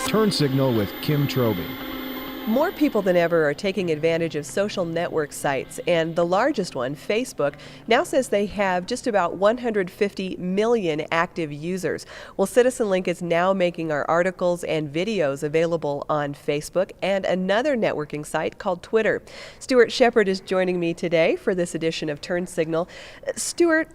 Turn Signal with Kim Troby. More people than ever are taking advantage of social network sites, and the largest one, Facebook, now says they have just about 150 million active users. Well, CitizenLink is now making our articles and videos available on Facebook and another networking site called Twitter. Stuart Shepard is joining me today for this edition of Turn Signal. Stuart,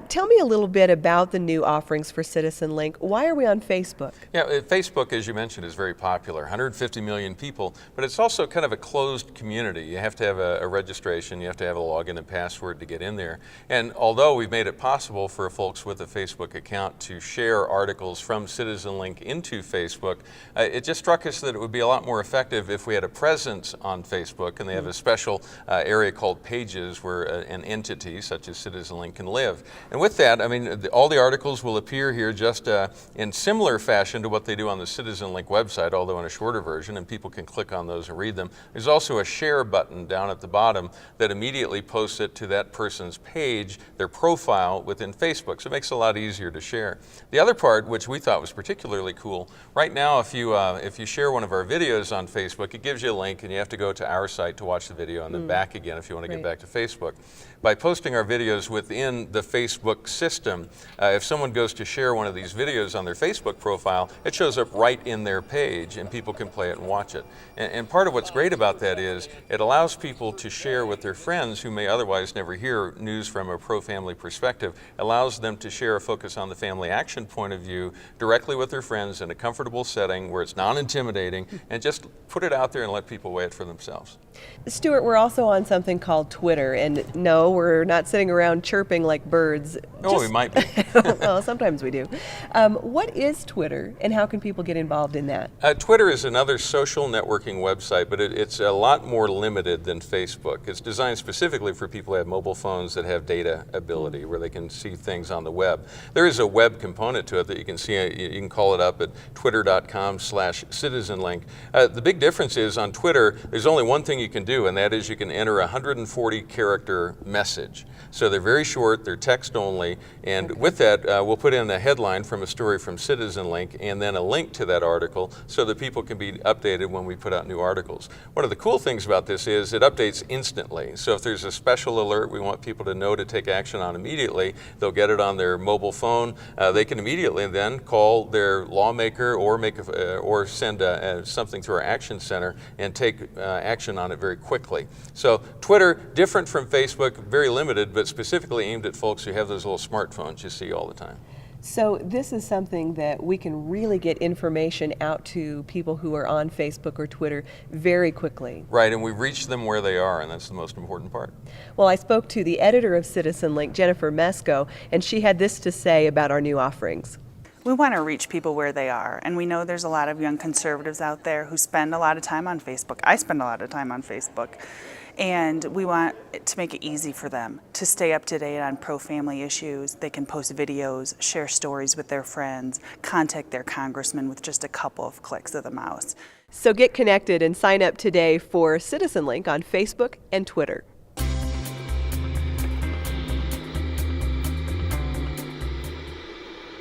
tell me a little bit about the new offerings for CitizenLink. Why are we on Facebook? Yeah, Facebook, as you mentioned, is very popular, 150 million people, but it's also kind of a closed community. You have to have a registration, you have to have a login and password to get in there. And although we've made it possible for folks with a Facebook account to share articles from CitizenLink into Facebook, it just struck us that it would be a lot more effective if we had a presence on Facebook, and they have a special area called Pages where an entity such as CitizenLink can live. And with that, I mean, all the articles will appear here just in similar fashion to what they do on the CitizenLink website, although in a shorter version, and people can click on those and read them. There's also a share button down at the bottom that immediately posts it to that person's page, their profile within Facebook, so it makes it a lot easier to share. The other part, which we thought was particularly cool, right now if you share one of our videos on Facebook, it gives you a link and you have to go to our site to watch the video and then back again if you want to get back to Facebook. By posting our videos within the Facebook system, if someone goes to share one of these videos on their Facebook profile, it shows up right in their page and people can play it and watch it. And part of what's great about that is it allows people to share with their friends who may otherwise never hear news from a pro-family perspective, allows them to share a focus on the family action point of view directly with their friends in a comfortable setting where it's non-intimidating, and just put it out there and let people weigh it for themselves. Stuart, we're also on something called Twitter, and no, we're not sitting around chirping like birds. Oh, we might be. Well, sometimes we do. What is Twitter, and how can people get involved in that? Twitter is another social networking website, but it's a lot more limited than Facebook. It's designed specifically for people who have mobile phones that have data ability, where they can see things on the web. There is a web component to it that you can see. You can call it up at twitter.com/CitizenLink. The big difference is on Twitter, there's only one thing you can do, and that is you can enter a 140-character message. So they're very short, they're text only, and with that, we'll put in a headline from a story from CitizenLink and then a link to that article so that people can be updated when we put out new articles. One of the cool things about this is it updates instantly. So if there's a special alert we want people to know to take action on immediately, they'll get it on their mobile phone. They can immediately then call their lawmaker or or send something through our action center and take action on it very quickly. So Twitter, different from Facebook, very limited, but specifically aimed at folks who have those little smartphones you see all the time. So this is something that we can really get information out to people who are on Facebook or Twitter very quickly. Right, and we reach them where they are, and that's the most important part. Well, I spoke to the editor of CitizenLink, Jennifer Mesko, and she had this to say about our new offerings. We want to reach people where they are, and we know there's a lot of young conservatives out there who spend a lot of time on Facebook. I spend a lot of time on Facebook, and we want to make it easy for them to stay up to date on pro-family issues. They can post videos, share stories with their friends, contact their congressman with just a couple of clicks of the mouse. So get connected and sign up today for CitizenLink on Facebook and Twitter.